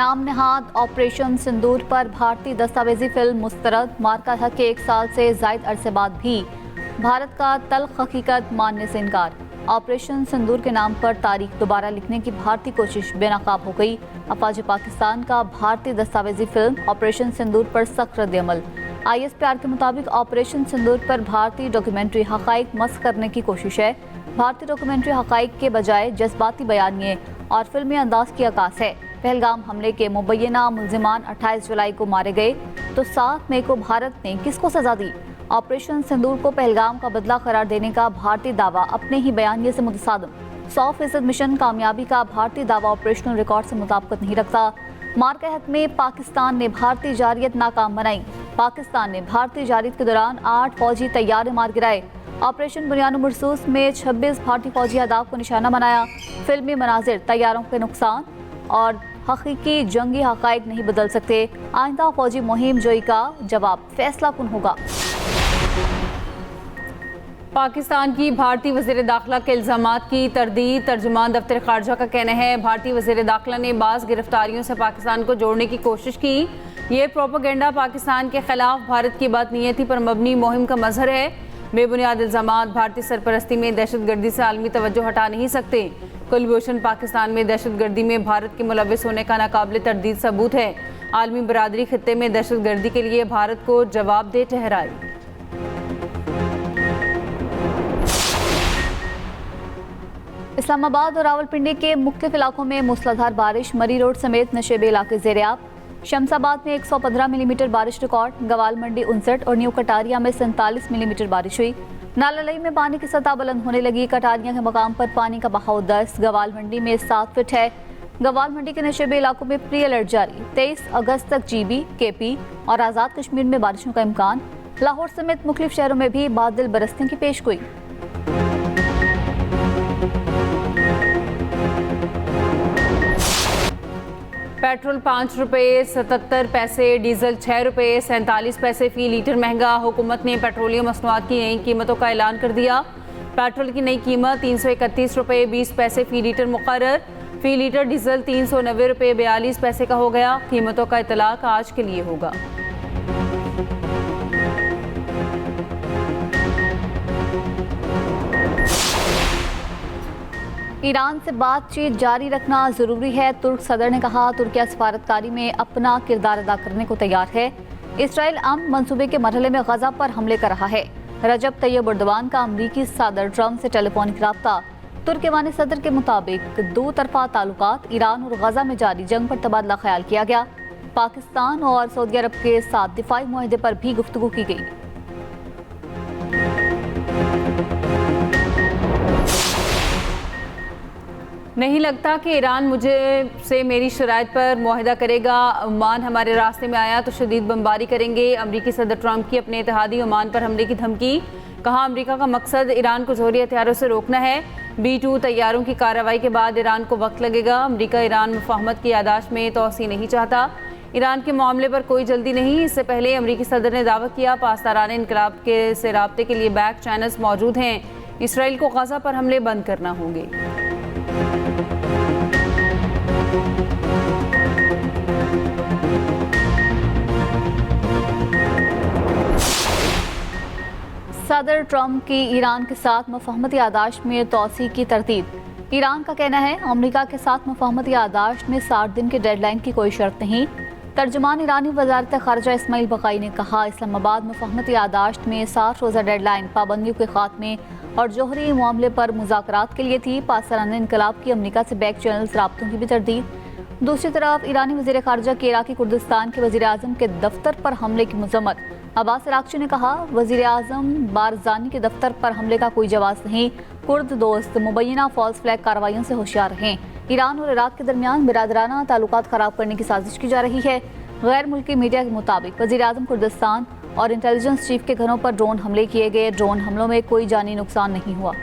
नाम नहाद ऑपरेशन सिंदूर पर भारतीय दस्तावेजी फिल्म मुस्तरद। मार्का था कि 1 साल से जायद अरसे बाद भी भारत का तल्ख हकीकत मानने से इनकार। ऑपरेशन सिंदूर के नाम पर तारीख दोबारा लिखने की भारतीय कोशिश बेनकाब हो गई। अफवाज पाकिस्तान का भारतीय दस्तावेजी फिल्म ऑपरेशन सिंदूर पर सख्त रद्द-ए-अमल। ISPR के मुताबिक ऑपरेशन सिंदूर पर भारतीय डॉक्यूमेंट्री हक़ाइक़ मस्ख़ करने की कोशिश है। भारतीय डॉक्यूमेंट्री हक़ाइक़ के बजाय जज्बाती बयानिए और फिल्मी अंदाज की अक्कास है। पहलगाम हमले के मुबैना मुल्ज़िमान 28 जुलाई को मारे गए तो 7 मई को भारत ने किसको सजा दी? ऑपरेशन सिंदूर को पहलगाम का बदला करार देने का भारतीय दावा अपने ही बयानिए से मुतसादिम। 100% मिशन कामयाबी का भारतीय दावा ऑपरेशनल रिकॉर्ड से मुताबिकत नहीं रखता। मार्का हक में पाकिस्तान ने भारतीय जारियत नाकाम बनाई। पाकिस्तान ने भारतीय जारियत के दौरान 8 फौजी तैयारे मार गिराए। ऑपरेशन बुनियाद मरसूस में 26 भारतीय फौजी अहदाफ को निशाना बनाया। फिल्मी मनाजिर, तैयारों के नुकसान और हकीकी जंगी हक़ाइक़ नहीं बदल सकते। आइंदा फौजी मुहिम जोई का जवाब फैसला कुन होगा। पाकिस्तान की भारतीय वज़ीर दाखिला के इल्ज़ामात की तरदीद। तर्जुमान दफ्तर ख़ारजा का कहना है भारतीय वज़ीर दाखिला ने बाज़ गिरफ्तारियों से पाकिस्तान को जोड़ने की कोशिश की। ये प्रोपेगेंडा पाकिस्तान के खिलाफ भारत की बदनीयती पर मबनी मुहिम का मजहर है। बेबुनियाद इल्ज़ामात भारतीय सरपरस्ती में दहशतगर्दी से आलमी तवज्जो हटा नहीं सकते। कुलभूषण पाकिस्तान में दहशतगर्दी में भारत के मुलव्विस होने का नाकाबिले तरदीद सबूत है। आलमी बरादरी खित्ते में दहशतगर्दी के लिए भारत को जवाबदेह ठहराई। इस्लामाबाद और रावलपिंडी के मुख्तलिफ इलाकों में मूसलाधार बारिश। मरी रोड समेत नशेबे इलाके ज़ेर-ए-आब। शमसाबाद में 115 मिलीमीटर बारिश रिकॉर्ड। गवाल मंडी 59 और न्यू कटारिया में 47 मिलीमीटर बारिश हुई। नालालई में पानी की सतह बुलंद होने लगी। कटारिया के मकाम पर पानी का बहाव 10। गवाल मंडी में 7 फीट है। गवाल मंडी के नशेबे इलाकों में प्री अलर्ट जारी। 23 अगस्त तक GB, KP और आज़ाद कश्मीर में बारिशों का इम्कान। लाहौर समेत मुख्तलिफ शहरों में भी बादल बरसने की पेशगोई। पेट्रोल 5 रुपये 77 पैसे, डीजल 6 रुपये 47 पैसे फी लीटर महंगा। हुकूमत ने पेट्रोलियम मसनूआत की नई कीमतों का ऐलान कर दिया। पेट्रोल की नई कीमत 331 रुपये 20 पैसे फी लीटर मुकर्रर। फी लीटर डीजल 390 रुपये 42 पैसे का हो गया। कीमतों का इतलाक आज के लिए होगा। ईरान से बातचीत जारी रखना ज़रूरी है। तुर्क सदर ने कहा तुर्किया सफारतकारी में अपना किरदार अदा करने को तैयार है। इसराइल अमन मंसूबे के मरहले में गजा पर हमले कर रहा है। रजब तैयब एर्दोगान का अमरीकी सदर ट्रंप से टेलीफोनिक रब्ता। तुर्क ऐवान सदर के मुताबिक 2 तरफा ताल्लुकात ईरान और गजा में जारी जंग पर तबादला ख्याल किया गया। पाकिस्तान और सऊदी अरब के साथ दिफाई मुआहदे पर भी गुफ्तगू की गई। नहीं लगता कि ईरान मुझे से मेरी शराइत पर मुआहदा करेगा। ओमान हमारे रास्ते में आया तो शदीद बमबारी करेंगे। अमरीकी सदर ट्रंप की अपने इत्तेहादी ओमान पर हमले की धमकी। कहा अमरीका का मकसद ईरान को जोहरी हथियारों से रोकना है। B-2 तैयारों की कार्रवाई के बाद ईरान को वक्त लगेगा। अमरीका ईरान मुफाहमत की यादाश्त में तोसी नहीं चाहता। ईरान के मामले पर कोई जल्दी नहीं। इससे पहले अमरीकी सदर ने दावा किया पासदारान इनकलाब के से राब्ते के लिए बैक चैनल्स मौजूद हैं। इसराइल को गजा पर हमले बंद करना होंगे। सदर ट्रंप की ईरान के साथ मुफाहमती यादाश्त में तोसी की तरतीब। ईरान का कहना है अमेरिका के साथ मुफाहमती यादाश्त में 60 दिन के डेडलाइन की कोई शर्त नहीं। तर्जुमान ईरानी वज़ारत ख़ारजा इस्माइल बक़ाई ने कहा इस्लामाबाद मुफाहमती यादाश्त में 60 रोज़ा डेडलाइन पाबंदियों के खात्मे और जोहरी मामले पर मुज़ाकरात के लिए थी। पासदारान इनकलाब की अमेरिका से बैक चैनल्स राब्तों की भी तरदीद। दूसरी तरफ ईरानी वज़ीर ख़ारजा के इराक़ी कुर्दिस्तान के वज़ीर आज़म के दफ्तर पर हमले की मज़म्मत। अब्बास अराग़ची ने कहा वज़ीर आज़म बारज़ानी के दफ्तर पर हमले का कोई जवाब नहीं। कुर्द दोस्त मुबैना फॉल्स फ्लैग कार्रवाइयों से होशियार रहें। ईरान और इराक़ के दरमियान बिरादराना ताल्लुकात ख़राब करने की साजिश की जा रही है। गैर मुल्की मीडिया के मुताबिक वज़ीर आज़म कुर्दिस्तान और इंटेलिजेंस चीफ के घरों पर ड्रोन हमले किए गए। ड्रोन हमलों में कोई जानी नुकसान नहीं हुआ।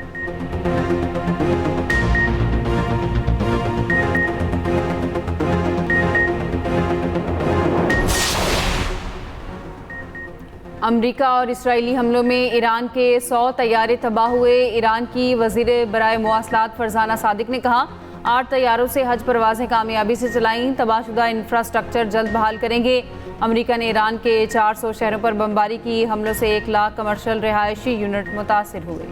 अमरीका और इसराइली हमलों में ईरान के 100 तैयारे तबाह हुए। ईरान की वज़ीर बराए मुवासलात फरजाना सादिक ने कहा 8 तैयारों से हज परवाजें कामयाबी से चलाईं। तबाहशुदा इंफ्रास्ट्रक्चर जल्द बहाल करेंगे। अमेरिका ने ईरान के 400 शहरों पर बमबारी की। हमलों से 1 लाख कमर्शियल रिहायशी यूनिट मुतासिर हुए।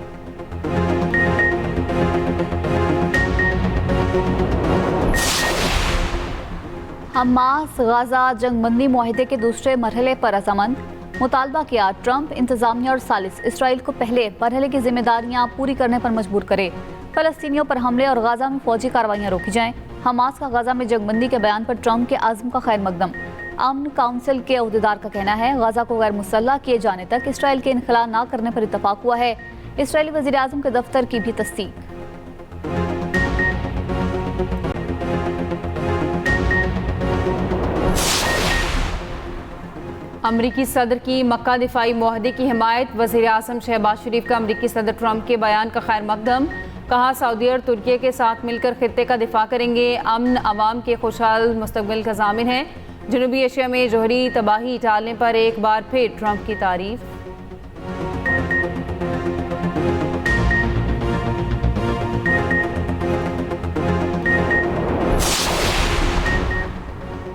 हमास गाजा जंगबंदी मुआहदे के दूसरे मरहले पर रजामंद। मुतालबा किया ट्रंप इंतजामिया और सालिस इसराइल को पहले मरहले की जिम्मेदारियां पूरी करने पर मजबूर करे। फलस्तीनियों पर हमले और गाजा में फौजी कार्रवाइयां रोकी जाएं। हमास का गाजा में जंगबंदी के बयान पर ट्रंप के आज़म का खैर मकदम। अमन काउंसिल के अहदेदार का कहना है गाजा को गैर मुसल्लह किए जाने तक इसराइल के इनखला न करने पर इत्तफाक हुआ है। इसराइली वज़ीर आज़म के दफ्तर की भी तस्दीक। अमरीकी सदर की मक्का दिफाई मुआहदे की हिमायत। वज़ीर आज़म शहबाज शरीफ का अमरीकी सदर ट्रंप के बयान का खैर मकदम। कहा सऊदी और तुर्की के साथ मिलकर खित्ते का दिफा करेंगे। अमन अवाम के खुशहाल मुस्तकबिल का ज़ामिन है। जनूबी एशिया में जोहरी तबाही टालने पर एक बार फिर ट्रंप की तारीफ।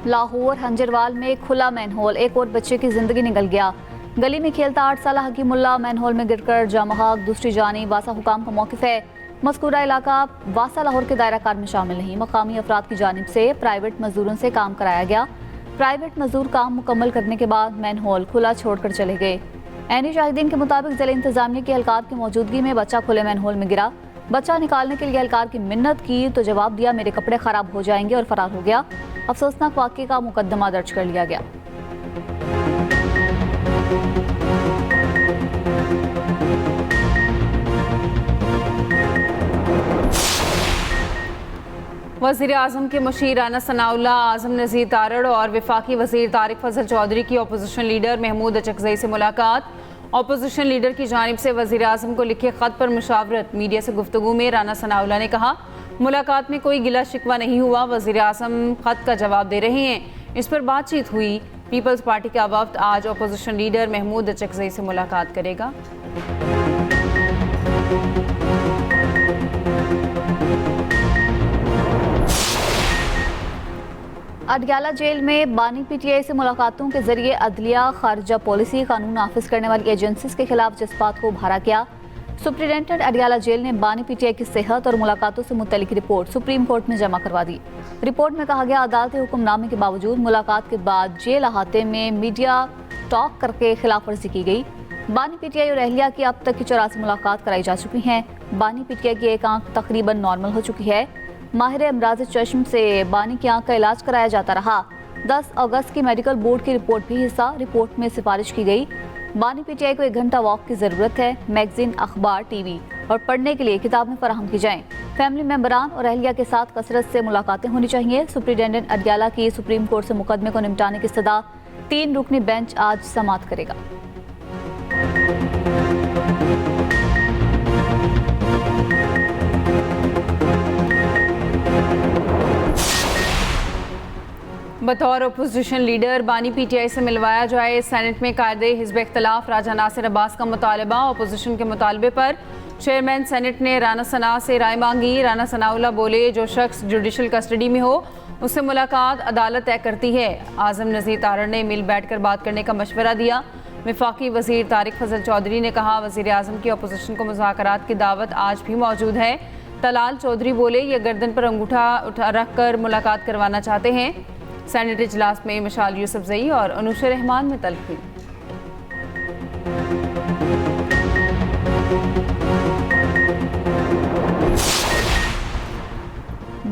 लाहौर हंजरवाल में खुला मैनहोल, एक और बच्चे की जिंदगी निकल गया। गली में खेलता 8 साल हकीमुल्ला मैनहोल में गिरकर जामहाक। दूसरी जानी वासा हुकाम का मौक़िफ़ है। मज़कूरा इलाका वासा लाहौर के दायरा कार में शामिल नहीं। मकामी अफराद की जानिब से प्राइवेट मजदूरों से काम कराया गया। प्राइवेट मजदूर काम मुकम्मल करने के बाद मैनहोल खुला छोड़कर चले गए। ऐनी शाहिदीन के मुताबिक ज़िला इंतजामिया के एहलकार की मौजूदगी में बच्चा खुले मैनहोल में गिरा। बच्चा निकालने के लिए एहलकार की मिन्नत की तो जवाब दिया मेरे कपड़े ख़राब हो जाएंगे और फरार हो गया। अफसोसनाक वाक़े का मुकदमा दर्ज कर लिया गया। वज़ीर आज़म के मुशीर राना सनाउल्लाह, आज़म नज़ीर तारड़ और वफाकी वज़ीर तारिक फजल चौधरी की अपोजिशन लीडर महमूद अचकज़ई से मुलाकात। अपोजिशन लीडर की जानिब से वज़ीर आज़म को लिखे ख़त पर मुशावरत। मीडिया से गुफ्तगू में राना सनाउल्लाह ने कहा मुलाकात में कोई गिला शिकवा नहीं हुआ। वज़ीर आज़म ख़त का जवाब दे रहे हैं, इस पर बातचीत हुई। पीपल्स पार्टी का वफ्द आज अपोजिशन लीडर महमूद अचकज़ई से मुलाकात करेगा। अडयाला जेल में बानी पीटीआई से मुलाकातों के जरिए अदलिया, खारजा पॉलिसी, कानून नाफिज करने वाली एजेंसीज के खिलाफ जज्बात को उभारा किया। सुप्रिंटेंडेंट अडयाला जेल ने बानी पीटीआई की सेहत और मुलाकातों से मुतल्लिक रिपोर्ट सुप्रीम कोर्ट में जमा करवा दी। रिपोर्ट में कहा गया अदालती हुक्मनामे के बावजूद मुलाकात के बाद जेल अहाते में मीडिया टॉक करके खिलाफ वर्जी की गई। बानी पीटीआई और अहलिया की अब तक की 84 मुलाकात कराई जा चुकी हैं। बानी पीटीआई की एक आंख तकरीबन नॉर्मल हो चुकी है। माहिर अमराज चश्म से बानी की आंख का इलाज कराया जाता रहा। 10 अगस्त की मेडिकल बोर्ड की रिपोर्ट भी हिस्सा। रिपोर्ट में सिफारिश की गई बानी पीटीआई को 1 घंटा वॉक की ज़रूरत है। मैगजीन, अखबार, टीवी और पढ़ने के लिए किताबें फराहम की जाएं। फैमिली मेंबरान और अहलिया के साथ कसरत से मुलाकातें होनी चाहिए। सुप्रिंटेंडेंट अडयाला की सुप्रीम कोर्ट से मुकदमे को निपटाने की सदा 3 रुकनी बेंच आज समाअत करेगा। बतौर अपोजिशन लीडर बानी पीटीआई से मिलवाया जाए। सेनेट में कायदे हिज़्ब इख्तिलाफ राजा नासिर अब्बास का मुतालबा। अपोजिशन के मुतालबे पर चेयरमैन सेनेट ने राना सना से राय मांगी। राना सनाउल्लाह बोले जो शख्स जुडिशल कस्टडी में हो उससे मुलाकात अदालत तय करती है। आज़म नज़ीर तारड़ ने मिल बैठ कर बात करने का मशवरा दिया। वफाकी वज़ीर तारिक फजल चौधरी ने कहा वज़ीर आज़म की अपोजिशन को मुज़ाकरात की दावत आज भी मौजूद है। तलाल चौधरी बोले ये गर्दन पर अंगूठा रख कर मुलाकात करवाना चाहते हैं। सेनेट इजलास में मशाल यूसुफजई और अनुशा रहमान में तल्खी।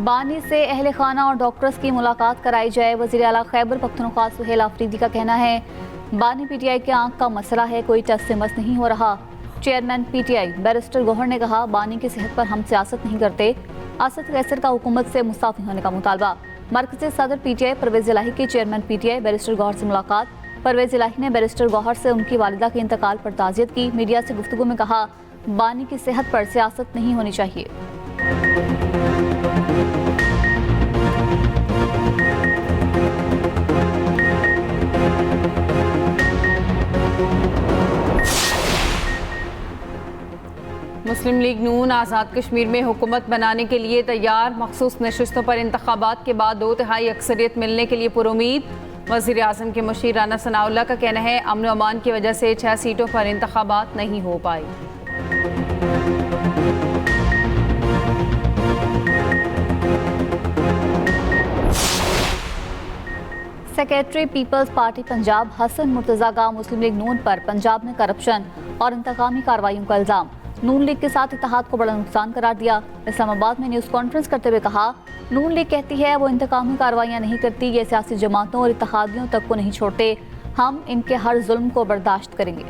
बानी से अहले खाना और डॉक्टर्स की मुलाकात कराई जाए। वज़ीर आला खैबर पख्तूनख्वा सुहेल आफरीदी का कहना है बानी पीटीआई के आंख का मसला है, कोई टस से मस नहीं हो रहा। चेयरमैन पीटीआई बैरिस्टर गौहर ने कहा बानी की सेहत पर हम सियासत नहीं करते। असद कैसर का हुकूमत से मुस्ताफी होने का मुतालबा। मरकज़ी सदर पीटीआई परवेज़ इलाही की चेयरमैन पीटीआई बैरिस्टर गौहर से मुलाकात। परवेज़ इलाही ने बैरिस्टर गौहर से उनकी वालिदा के इंतकाल पर ताज़ियत की। मीडिया से गुफ्तगू में कहा बानी की सेहत पर सियासत नहीं होनी चाहिए। मुस्लिम लीग नून आज़ाद कश्मीर में हुकूमत बनाने के लिए तैयार। मखसूस नशस्तों पर इंतखाबात के बाद 2/3 अक्सरियत मिलने के लिए पुरुमीद। वज़ीर आज़म के मुशीर राना सनाउल्लाह का कहना है अमन व अमान की वजह से 6 सीटों पर इंतखाबात नहीं हो पाए। Secretary peoples party Punjab Hasan Murtaza का मुस्लिम लीग नून पर पंजाब में करप्शन और इंतकामी कार्रवाइयों का इल्ज़ाम। नून लीग के साथ इत्तेहाद को बड़ा नुकसान करार दिया। इस्लामाबाद में न्यूज़ कॉन्फ्रेंस करते हुए कहा, नून लीग कहती है वो इंतकामी कार्रवाइयाँ नहीं करती, ये सियासी जमातों और इत्तेहादियों तक को नहीं छोड़ते। हम इनके हर जुल्म को बर्दाश्त करेंगे।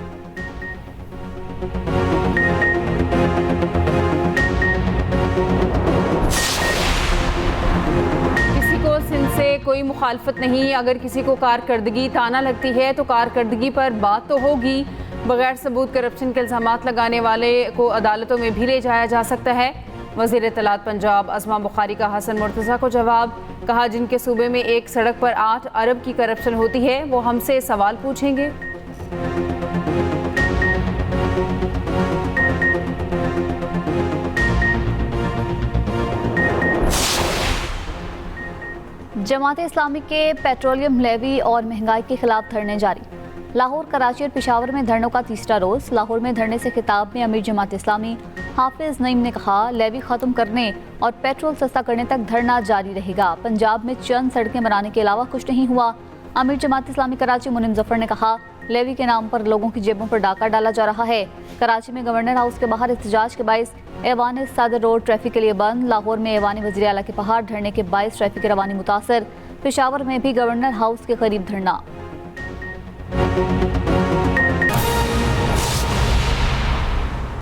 सिंध से कोई मुखालफत नहीं। अगर किसी को कारकर्दगी ताना लगती है तो कारकर्दगी पर बात तो होगी। बगैर सबूत करप्शन के इल्ज़ामात लगाने वाले को अदालतों में भी ले जाया जा सकता है। वज़ीर इत्तलात पंजाब अज़मा बुखारी का हसन मुर्तज़ा को जवाब। कहा, जिनके सूबे में एक सड़क पर 8 अरब की करप्शन होती है वो हमसे सवाल पूछेंगे। जमात इस्लामी के पेट्रोलियम लेवी और महंगाई के खिलाफ धरने जारी। लाहौर, कराची और पेशावर में धरनों का तीसरा रोज़। लाहौर में धरने से खिताब में अमीर जमात इस्लामी हाफिज नईम ने कहा, लेवी ख़त्म करने और पेट्रोल सस्ता करने तक धरना जारी रहेगा। पंजाब में चंद सड़कें बनाने के अलावा कुछ नहीं हुआ। अमीर जमात इस्लामी कराची मुनीम जफर ने कहा, लेवी के नाम पर लोगों की जेबों पर डाका डाला जा रहा है। कराची में गवर्नर हाउस के बाहर एहतजाज के बाइस ऐवान सदर रोड ट्रैफिक के लिए बंद। लाहौर में ऐवान वज़ीर आला के पहाड़ धरने के बाइस ट्रैफिक की रवानी मुतासर। पेशावर में भी गवर्नर हाउस के करीब धरना।